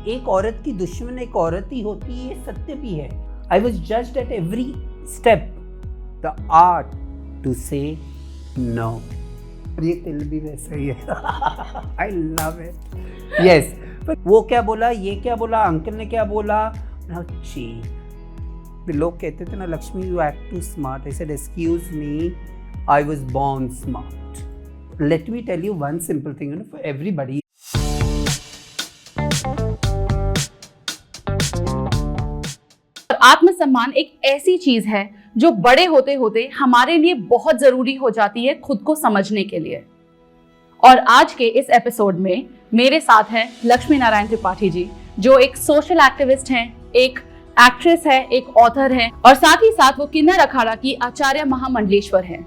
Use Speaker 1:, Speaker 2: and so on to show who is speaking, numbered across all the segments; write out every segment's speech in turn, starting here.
Speaker 1: एक औरत की दुश्मन एक औरत ही होती है, ये सत्य भी है। I was judged at every step. The art to say no. ये दिल भी वैसा ही है। I love it. Yes. वो क्या बोला, ये क्या बोला, अंकल ने क्या बोला, लोग कहते थे ना, Lakshmi you act too smart. I said, excuse me, I was born smart. Let me tell you one simple thing, for everybody.
Speaker 2: आत्मसम्मान एक ऐसी चीज है जो बड़े होते होते हमारे लिए बहुत जरूरी हो जाती है खुद को समझने के लिए। और आज के इस एपिसोड में मेरे साथ हैं लक्ष्मी नारायण त्रिपाठी जी, जो एक सोशल एक्टिविस्ट हैं, एक एक्ट्रेस है, एक ऑथर है और साथ ही साथ वो किन्नर अखाड़ा की आचार्य महामंडलेश्वर हैं।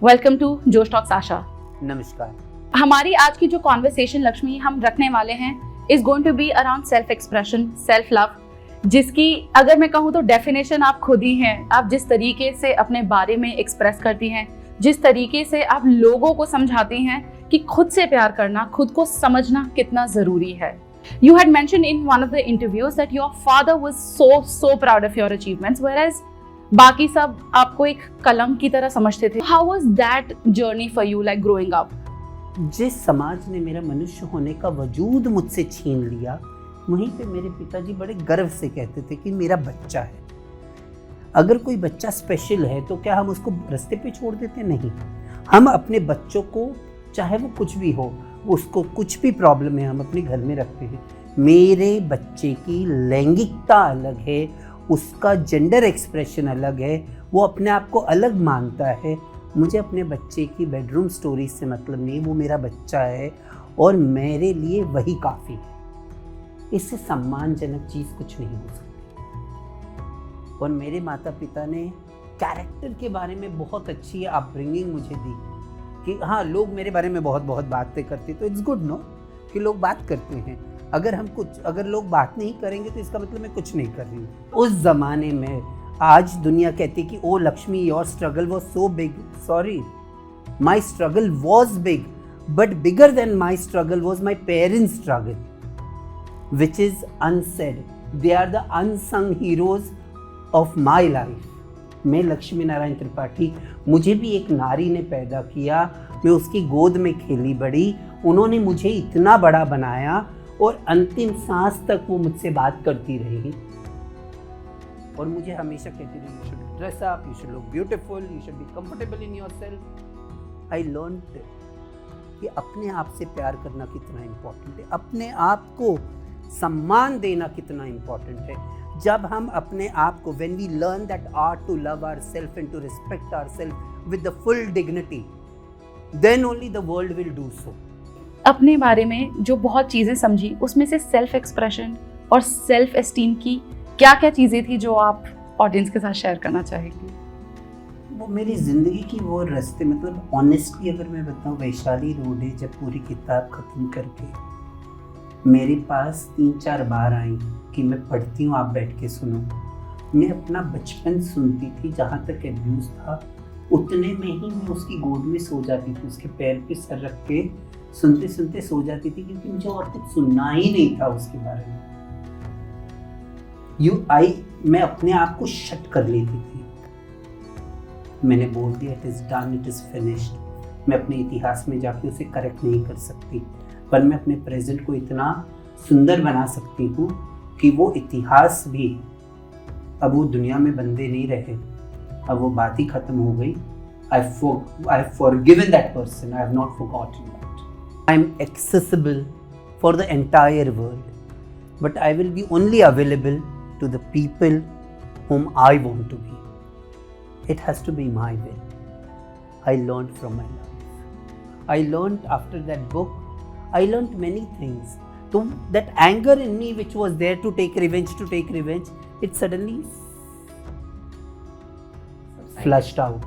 Speaker 2: वेलकम टू जोश टॉक्स आशा।
Speaker 1: नमस्कार।
Speaker 2: हमारी आज की जो कॉन्वर्सेशन लक्ष्मी हम रखने वाले हैं is going to be around self expression, self love, जिसकी अगर मैं कहूँ तो डेफिनेशन आप खुद ही हैं। आप जिस तरीके से अपने बारे में एक्सप्रेस करती हैं, जिस तरीके से आप लोगों को समझाती हैं कि खुद से प्यार करना, खुद को समझना कितना जरूरी है। You had mentioned in one of the interviews that your father was so proud of your achievements, whereas बाकी सब आपको एक कलंक की तरह समझते थे। How was that journey for you, like growing up?
Speaker 1: जिस समाज ने मेरा मनुष्य होने का वजूद मुझसे छीन लिया, वहीं पे मेरे पिताजी बड़े गर्व से कहते थे कि मेरा बच्चा है। अगर कोई बच्चा स्पेशल है तो क्या हम उसको रास्ते पे छोड़ देते? नहीं, हम अपने बच्चों को, चाहे वो कुछ भी हो, उसको कुछ भी प्रॉब्लम है, हम अपने घर में रखते हैं। मेरे बच्चे की लैंगिकता अलग है, उसका जेंडर एक्सप्रेशन अलग है, वो अपने आप को अलग मानता है। मुझे अपने बच्चे की बेडरूम स्टोरी से मतलब नहीं, वो मेरा बच्चा है और मेरे लिए वही काफ़ी है। इससे सम्मानजनक चीज़ कुछ नहीं हो सकती। और मेरे माता पिता ने कैरेक्टर के बारे में बहुत अच्छी अपब्रिंगिंग मुझे दी कि हाँ, लोग मेरे बारे में बहुत बातें करते, तो इट्स गुड नो कि लोग बात करते हैं। अगर लोग बात नहीं करेंगे तो इसका मतलब मैं कुछ नहीं कर रही हूँ। उस ज़माने में, आज दुनिया कहती है कि oh Lakshmi, your struggle was so big. Sorry, my struggle was big, but bigger than my struggle was my parents struggle, which is unsaid. They are the unsung heroes of my life. मैं लक्ष्मी नारायण त्रिपाठी, मुझे भी एक नारी ने पैदा किया, मैं उसकी गोद में खेली बड़ी, उन्होंने मुझे इतना बड़ा बनाया और अंतिम सांस तक वो मुझसे बात करती रही और मुझे हमेशा कहती रही, you should dress up, you should look beautiful, you should be comfortable in yourself. I learned कि अपने आप से प्यार करना कितना इम्पोर्टेंट है, अपने आप को सम्मान देना कितना इम्पोर्टेंट है। जब हम अपने आप को, when we learn that art to love ourselves and to respect ourselves with the full dignity, then only the world will do so.
Speaker 2: अपने बारे में जो बहुत चीज़ें समझी, उसमें से सेल्फ एक्सप्रेशन और सेल्फ एस्टीम की क्या क्या चीज़ें थी जो आप ऑडियंस के साथ शेयर करना चाहेंगी?
Speaker 1: वो मेरी ज़िंदगी की वो रास्ते, मतलब ऑनेस्टली अगर मैं बताऊँ, वैशाली रोड है, जब पूरी किताब ख़त्म करके मेरे पास 3-4 बार आई कि मैं पढ़ती हूँ, आप बैठ के सुनो। मैं अपना बचपन सुनती थी, जहाँ तक एब्यूज़ था उतने में ही मैं उसकी गोद में सो जाती थी, उसके पैर पे सर रख के सुनते सुनते सो जाती थी, क्योंकि मुझे और कुछ सुनना ही नहीं था उसके बारे में। मैं अपने आप को शट कर लेती थी। मैंने बोल दिया, it is done, it is finished. मैं अपने इतिहास में जाके उसे करेक्ट नहीं कर सकती, पर मैं अपने प्रेजेंट को इतना सुंदर बना सकती हूँ कि वो इतिहास भी, अब वो दुनिया में बंदे नहीं रहे, अब वो बात ही खत्म हो गई। I have forgiven that person. I have not forgotten that. I am accessible for the entire world, but I will be only available to the people whom I want to be. It has to be my will. I learned from my life. I learned after that book. I learned many things. So that anger in me, which was there to take revenge, it suddenly flushed out.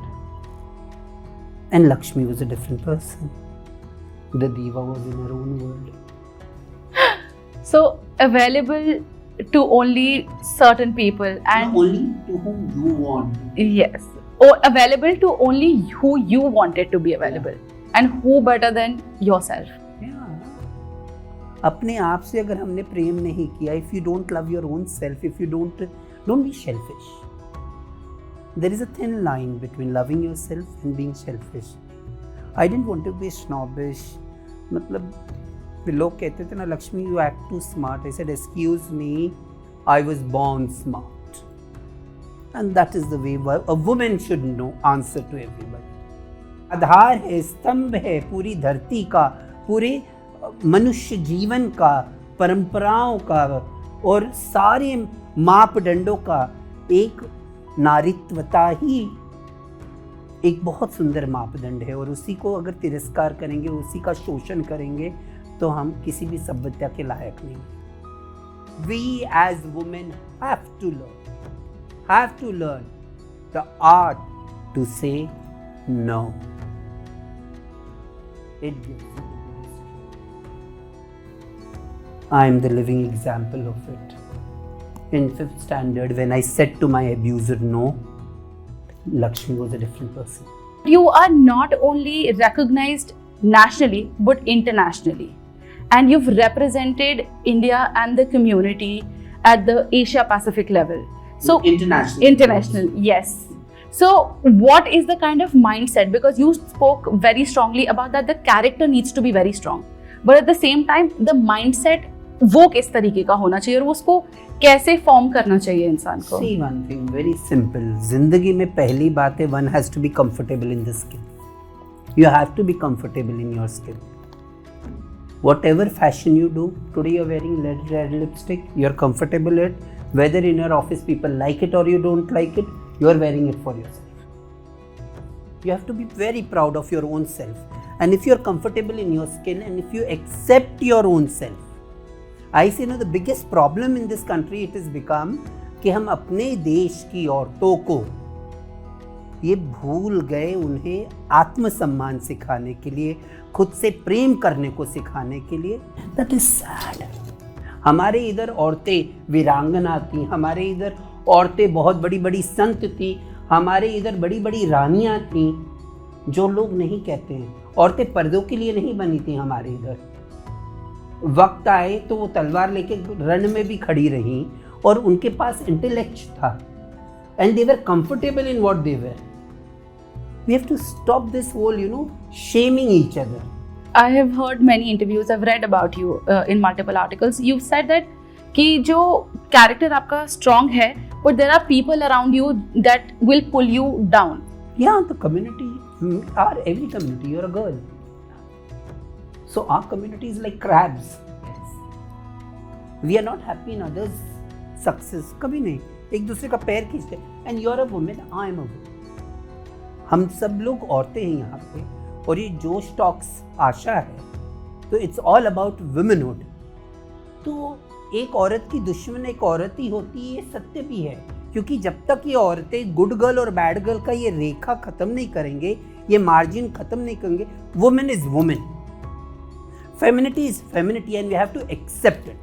Speaker 1: And Lakshmi was a different person. The diva was in her own world.
Speaker 2: So available to only certain people, and
Speaker 1: only to whom you want.
Speaker 2: Yes, or available to only who you wanted to be available, and who better than yourself.
Speaker 1: अपने आप से अगर हमने प्रेम नहीं किया, if you don't love your own self, if you don't be selfish. There is a thin line between loving yourself and being selfish. I didn't want to be snobbish. मतलब लोग कहते थे ना, Lakshmi you act too smart. I said excuse me, I was born smart. And that is the way a woman should know answer to everybody. आधार है, स्तंभ है पूरी धरती का, पूरे मनुष्य जीवन का, परंपराओं का और सारे मापदंडों का. एक नारीत्वता ही एक बहुत सुंदर मापदंड है, और उसी को अगर तिरस्कार करेंगे, उसी का शोषण करेंगे, तो हम किसी भी सभ्यता के लायक नहीं. We as women have to learn the art to say no. It gives you the strength. I am the living example of it. In 5th standard, when I said to my abuser no, Lakshmi was a different person.
Speaker 2: You are not only recognized nationally but internationally, and you've represented India and the community at the Asia Pacific level. So international, yes. So what is the kind of mindset, because you spoke very strongly about that the character needs to be very strong, but at the same time the mindset वो किस तरीके का होना चाहिए और वो उसको कैसे फॉर्म करना चाहिए इंसान को?
Speaker 1: See one thing very simple. जिंदगी में पहली बात है, one has to be comfortable in the skin. You have to be comfortable in your skin. Whatever fashion you do, today you're wearing red lipstick, you're comfortable in it. Whether in your office people like it or you don't like it, you're wearing it for yourself. You have to be very proud of your own self. And if you're comfortable in your skin and if you accept your own self, I say the biggest problem in this country it has become कि हम अपने देश की औरतों को ये भूल गए, उन्हें आत्मसम्मान सिखाने के लिए, खुद से प्रेम करने को सिखाने के लिए. That is sad. हमारे इधर औरतें वीरांगना थी, हमारे इधर औरतें बहुत बड़ी बड़ी संत थी, हमारे इधर बड़ी बड़ी रानियां थी. जो लोग नहीं कहते हैं, औरतें पर्दों के लिए नहीं बनी थी हमारे इधर. वक्त आए तो वो तलवार लेके रण में भी खड़ी रहीं और उनके पास इंटेलेक्ट था. And they were comfortable in what they were. We have to stop this whole shaming each other.
Speaker 2: I have heard many interviews, I've read about you in multiple articles. You've said that कि जो character आपका strong है, but there are people around you that will pull you down.
Speaker 1: Yeah, the community, every community, you're a girl. So our community is like crabs. We are not happy in others' success. कभी नहीं. एक दूसरे का पैर खींचते. And you're a woman, I am a woman. हम सब लोग औरतें हैं यहाँ पे. और ये जोश टॉक्स आशा है, तो इट्स ऑल अबाउट वुमेनहुड. तो एक औरत की दुश्मन एक औरत ही होती है, ये सत्य भी है. क्योंकि जब तक ये औरतें गुड गर्ल और बैड गर्ल का ये रेखा खत्म नहीं करेंगे, ये मार्जिन खत्म नहीं करेंगे, women is women. Femininity is femininity and we have to accept it.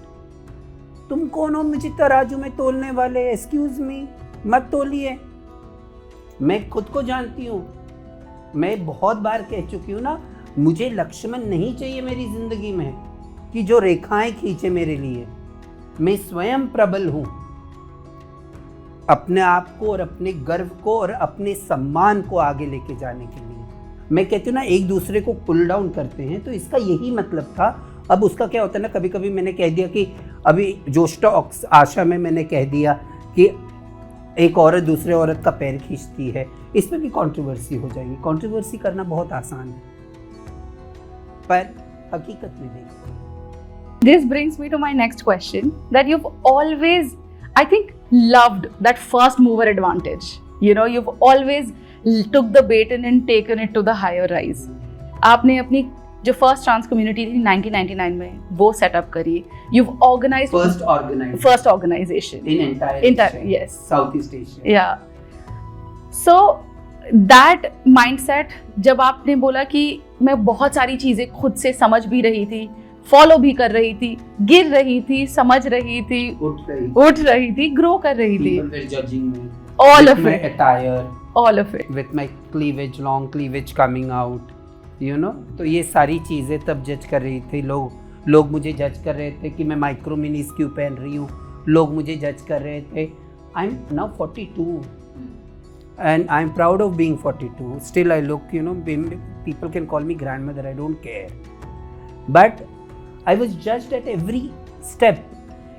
Speaker 1: तुम कौन हो मुझे तराजू में तोलने वाले? एक्सक्यूज मी, मत तोलिए. मैं खुद को जानती हूँ. मैं बहुत बार कह चुकी हूँ ना, मुझे लक्ष्मण नहीं चाहिए मेरी जिंदगी में कि जो रेखाएं खींचे मेरे लिए. मैं स्वयं प्रबल हूँ अपने आप को और अपने गर्व को और अपने सम्मान को आगे लेके जाने के लिए. मैं कहती हूँ ना, एक दूसरे को पुल डाउन करते हैं, तो इसका यही मतलब था. अब उसका क्या होता है ना, कभी कभी मैंने कह दिया कि अभी जोश टॉक्स आशा में मैंने कह दिया कि एक औरत दूसरे औरत का पैर खींचती है, इसमें भी कंट्रोवर्सी हो जाएगी. कंट्रोवर्सी करना बहुत आसान है, पर हकीकत में नहीं.
Speaker 2: This brings me to my next question, that you've always, I think, loved that first mover advantage. You've always took the baton and taken it to the higher rise. आपने अपनी जो फर्स्ट ट्रांस कम्युनिटी थी 1999 में वो setup करी. You've organized first organization
Speaker 1: in entire
Speaker 2: yes,
Speaker 1: Southeast Asia.
Speaker 2: Yeah. So that mindset, जब आपने बोला कि मैं बहुत सारी चीजें खुद से समझ भी रही थी, फॉलो भी कर रही थी, गिर रही थी, समझ रही थी, उठ रही थी, ग्रो कर रही थी.
Speaker 1: People were judging me.
Speaker 2: All
Speaker 1: with
Speaker 2: of
Speaker 1: my
Speaker 2: it.
Speaker 1: attire,
Speaker 2: all of it.
Speaker 1: with my cleavage, long cleavage coming out, तो ये सारी चीज़ें तब जज कर रही थी लोग. लोग मुझे जज कर रहे थे कि मैं माइक्रो मिनीज क्यों पहन रही हूँ, लोग मुझे जज कर रहे थे. I am now 42 and I'm proud of being 42. Still I look, people can call me grandmother, I don't care. But I was judged at every step.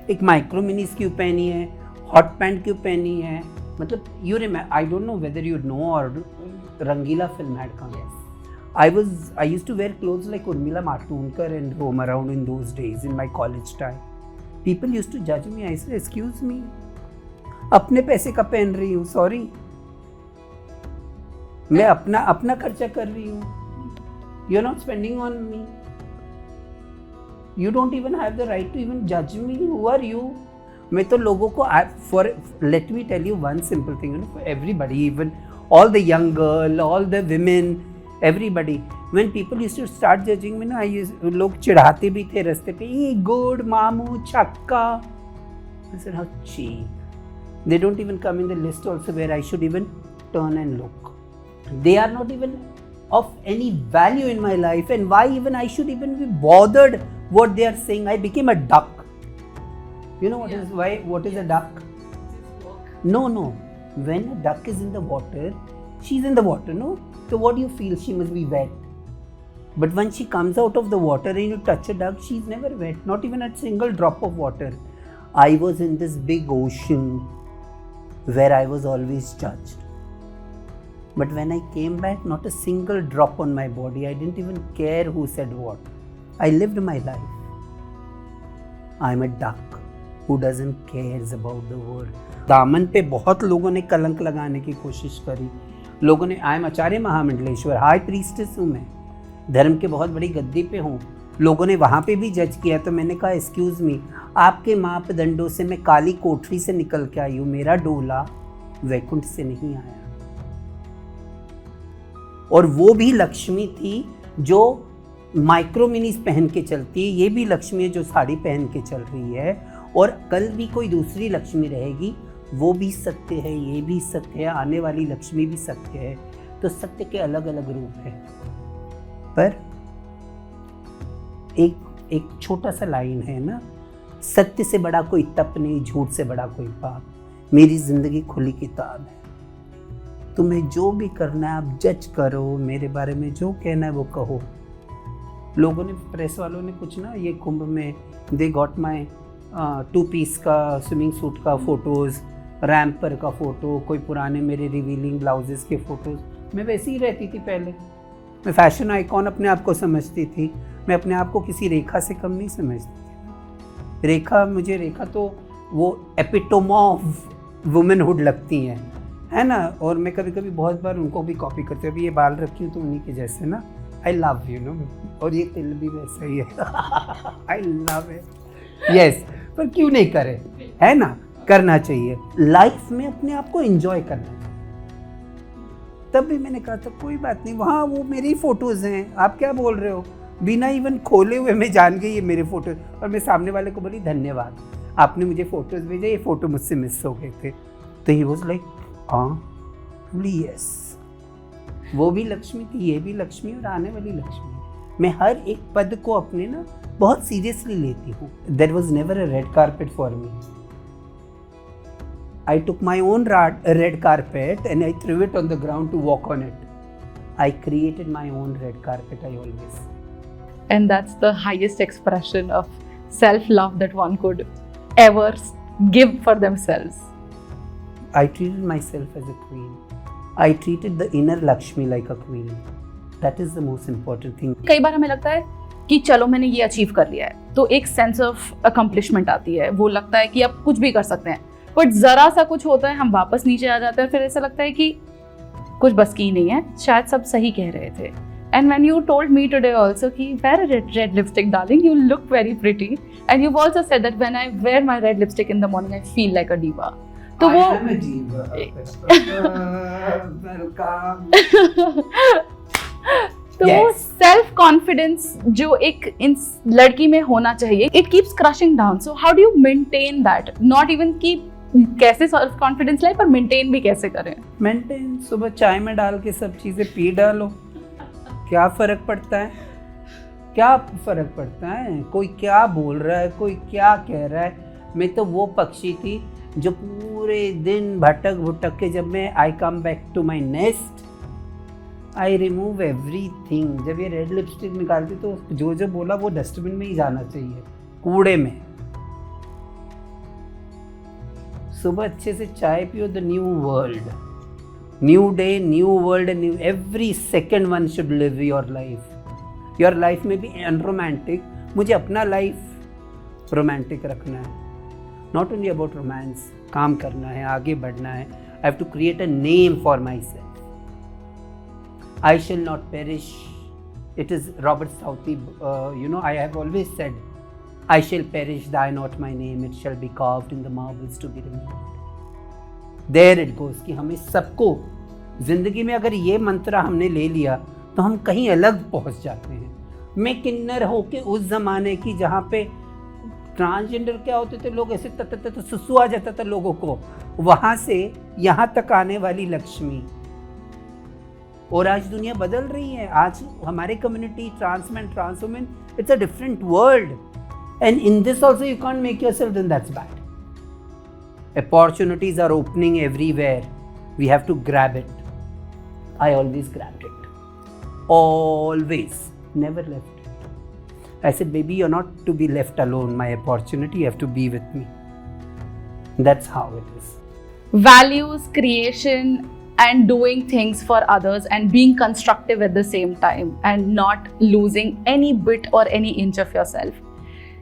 Speaker 1: एक माइक्रो मिनीज क्यों पहनी है, हॉट पैंट क्यों पहनी है, मतलब you remember, I don't know whether you know और रंगीला film had come. I used to wear clothes like Urmila Matondkar and roam around in those days in my college time. People used to judge me. I said, excuse me, अपने पैसे का पहन रही हूँ, sorry, मैं अपना खर्चा कर रही हूँ. You are not spending on me. You don't even have the right to even जज मी. Who are you? मैं तो लोगों को for let me tell you one simple thing, for everybody, even all the young girl, all the women, everybody, when people used to start judging me ना, लोग चिढ़ाते भी थे रास्ते पे, ये गुड मामू छक्का. I said how cheap. They don't even come in the list also where I should even turn and look. They are not even of any value in my life, and why even I should even be bothered what they are saying. I became a duck. You know what is why? What is a duck? No. When a duck is in the water, she's in the water, no? So what do you feel? She must be wet. But when she comes out of the water and you touch a duck, she's never wet, not even a single drop of water. I was in this big ocean where I was always judged. But when I came back, not a single drop on my body. I didn't even care who said what. I lived my life. I'm a duck who doesn't cares about the world. दामन पे बहुत लोगों ने कलंक लगाने की कोशिश करी. लोगों ने, I am Acharya Mahamandaleshwar, high priestess हूँ मैं, धर्म के बहुत बड़ी गद्दी पे हूँ. लोगों ने वहाँ पे भी जज किया, तो मैंने कहा एक्सक्यूज़ मी, आपके मापदंडों से मैं काली कोठरी से निकल के आई हूँ, मेरा डोला वैकुंठ से नहीं आया. और वो भी लक्ष्मी थी जो माइक्रो मिनीज पहन के चलती है, ये भी लक्ष्मी है जो साड़ी पहन के चल रही है, और कल भी कोई दूसरी लक्ष्मी रहेगी, वो भी सत्य है, ये भी सत्य है, आने वाली लक्ष्मी भी सत्य है. तो सत्य के अलग अलग रूप है. पर एक छोटा सा लाइन है ना, सत्य से बड़ा कोई तप नहीं, झूठ से बड़ा कोई पाप. मेरी जिंदगी खुली किताब है. तुम्हें जो भी करना है आप जज करो, मेरे बारे में जो कहना है वो कहो. लोगों ने, प्रेस वालों ने कुछ ना, ये कुंभ में दे गॉट माई 2 पीस का स्विमिंग सूट का फ़ोटोज़, रैम्प पर का फ़ोटो, कोई पुराने मेरे रिवीलिंग ब्लाउजेस के फ़ोटोज़. मैं वैसी ही रहती थी पहले. मैं फैशन आइकॉन अपने आप को समझती थी. मैं अपने आप को किसी रेखा से कम नहीं समझती थी. रेखा तो वो एपिटोम ऑफ वुमेनहुड लगती हैं, है ना. और मैं कभी कभी बहुत बार उनको भी कॉपी करती हूँ. अभी ये बाल रखी हूँ तो उन्हीं के जैसे ना. I love you know. और ये तिल भी वैसा ही है. I love it. यस, पर क्यों नहीं करे, है ना. करना चाहिए लाइफ में, अपने आप को एंजॉय करना चाहिए. तब भी मैंने कहा था कोई बात नहीं, वहाँ वो मेरी फ़ोटोज़ हैं, आप क्या बोल रहे हो. बिना इवन खोले हुए मैं जान गई ये मेरे फ़ोटोज़. और मैं सामने वाले को बोली धन्यवाद, आपने मुझे फ़ोटोज़ भेजे, ये फ़ोटो मुझसे मिस हो गए थे. तो ही वॉज लाइक यस, वो भी लक्ष्मी थी, ये भी लक्ष्मी, और आने वाली लक्ष्मी. मैं हर एक पद को अपने ना बहुत सीरियसली लेती हूँ. There was never a red carpet for me. I took my own red carpet and I threw it on the ground to walk on it. I created my own red carpet. I always.
Speaker 2: And that's the highest expression of self-love that one could ever give for themselves.
Speaker 1: I treated myself as a queen. I treated the inner Lakshmi like a queen. That is the most important thing.
Speaker 2: कई बार हमें लगता है कि चलो मैंने ये achieve कर लिया है, तो एक सेंस ऑफ अकम्पलिशमेंट आती है. वो लगता है कि अब कुछ भी कर सकते हैं. बट ज़रा सा कुछ होता है, हम वापस नीचे आ जाते हैं. फिर ऐसा लगता है कि कुछ बस की नहीं है, शायद सब सही कह रहे थे. And when you told me today also कि wear a red lipstick darling, you look very pretty, and you've also said that when I wear my red lipstick in the morning I feel like a diva. तो वो तो वो self confidence जो एक लड़की में होना चाहिए, it keeps crushing down. So how do you maintain that? Not even कि कैसे सेल्फ कॉन्फिडेंस लाए, पर मेंटेन भी कैसे करें.
Speaker 1: मेंटेन सुबह चाय में डाल के सब चीज़ें पी डालो, क्या फ़र्क पड़ता है. क्या फर्क पड़ता है, कोई क्या बोल रहा है, कोई क्या कह रहा है। मैं तो वो पक्षी थी जो पूरे दिन भटक भुटक के, जब मैं I come back to my nest, I remove everything. जब ये रेड लिपस्टिक निकालती तो जो जो बोला वो डस्टबिन में ही जाना चाहिए, कूड़े में। सुबह अच्छे से चाय पियो, the new world, new day, new world, new every second one should live your life. Your life में भी अनरोमांटिक, मुझे अपना लाइफ रोमांटिक रखना है। नॉट ओनली अबाउट रोमांस, काम करना है, आगे बढ़ना है। I have to create a name for myself. I shall not perish. It is Robert Southey, I have always said, I shall perish, die not my name, it shall be carved in the marbles to be remembered. There it goes कि हमें सबको जिंदगी में अगर ये मंत्र हमने ले लिया तो हम कहीं अलग पहुंच जाते हैं। मैं किन्नर होके उस जमाने की जहाँ पे ट्रांसजेंडर क्या होते थे, लोग ऐसे तत सुसु आ जाता था लोगों को, वहाँ से यहाँ तक आने वाली लक्ष्मी। और आज दुनिया बदल रही है। आज हमारे community transman, transwomen, it's a different world, and in this also you can't make yourself, then that's bad. Opportunities are opening everywhere, we have to grab it. I always grabbed it, always, never left it. I said baby, you are not to be left alone, my opportunity, you have to be with me. That's how it is.
Speaker 2: Values, creation, and doing things for others and being constructive at the same time and not losing any bit or any inch of yourself.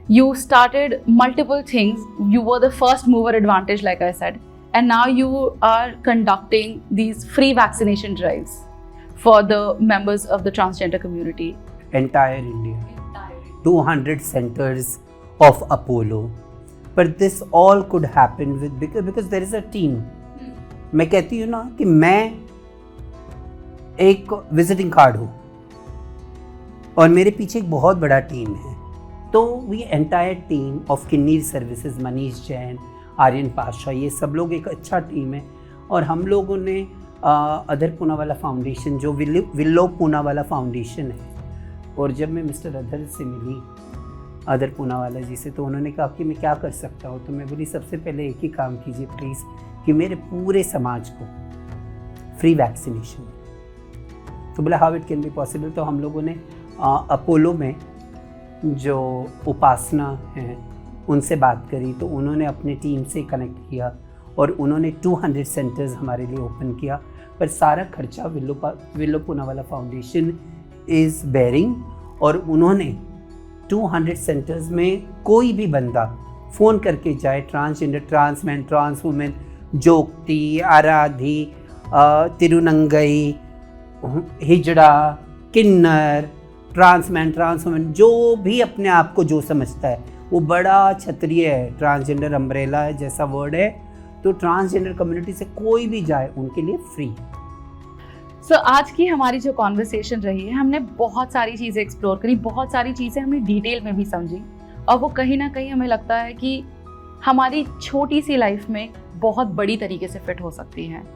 Speaker 2: You started multiple things. You were the first mover advantage, like I said, and now you are conducting these free vaccination drives for the members of the transgender community.
Speaker 1: Entire India. 200 centers of Apollo. But this all could happen because there is a team. मैं कहती हूँ ना कि मैं एक visiting card हूँ और मेरे पीछे एक बहुत बड़ा टीम है। तो we entire team of Kinni services, Manish Jain, Aryan Pasha, ये सब लोग एक अच्छा टीम है। और हम लोगों ने अदर पूनावाला फाउंडेशन, जो विल्लो पूनावाला फाउंडेशन है, और जब मैं मिस्टर अदर से मिली, अदर पूनावाला जी से, तो उन्होंने कहा कि मैं क्या कर सकता हूँ। तो मैं बोली सबसे पहले एक ही काम कीजिए प्लीज़, कि मेरे पूरे समाज को फ्री वैक्सीनेशन। तो बोला how it can be possible. तो हम लोगों ने अपोलो में जो उपासना हैं उनसे बात करी, तो उन्होंने अपने टीम से कनेक्ट किया और उन्होंने 200 सेंटर्स हमारे लिए ओपन किया। पर सारा खर्चा willow Poonawalla foundation is bearing. और उन्होंने 200 सेंटर्स में कोई भी बंदा फ़ोन करके जाए, ट्रांसजेंडर, ट्रांसमैन, ट्रांसवुमेन, जोगती, आराधी, तिरुनंगई, हिजड़ा, किन्नर, ट्रांसमैन, ट्रांसवुमेन, जो भी अपने आप को जो समझता है वो बड़ा क्षत्रिय है। ट्रांसजेंडर अम्ब्रेला जैसा वर्ड है। तो ट्रांसजेंडर कम्युनिटी से कोई भी जाए उनके लिए फ्री।
Speaker 2: आज की हमारी जो कॉन्वर्सेशन रही है, हमने बहुत सारी चीज़ें एक्सप्लोर करी, बहुत सारी चीज़ें हमने डिटेल में भी समझी, और वो कहीं ना कहीं हमें लगता है कि हमारी छोटी सी लाइफ में बहुत बड़ी तरीके से फिट हो सकती हैं।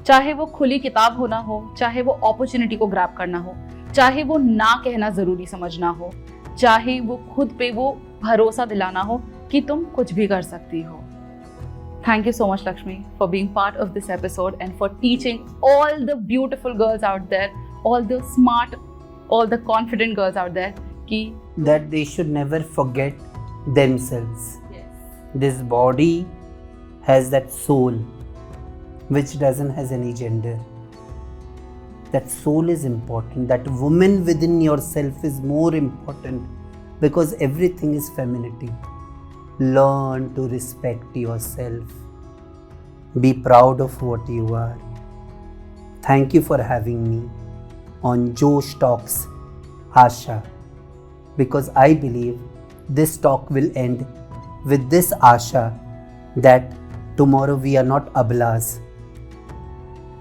Speaker 2: चाहे वो खुली किताब होना हो, चाहे वो अपॉर्चुनिटी को ग्रैब करना हो, चाहे वो ना कहना ज़रूरी समझना हो, चाहे वो खुद पे वो भरोसा दिलाना हो कि तुम कुछ भी कर सकती हो। Thank you so much, Lakshmi, for being part of this episode and for teaching all the beautiful girls out there, all the smart, all the confident girls out there,
Speaker 1: that they should never forget themselves. Yes. This body has that soul which doesn't has any gender. That soul is important. That woman within yourself is more important because everything is femininity. Learn to respect yourself. Be proud of what you are. Thank you for having me on Josh Talks Asha, because I believe this talk will end with this Asha that tomorrow we are not ablas.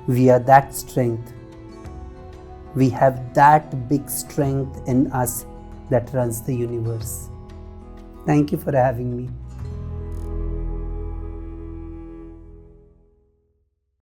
Speaker 1: We are that strength. We have that big strength in us that runs the universe. Thank you for having me.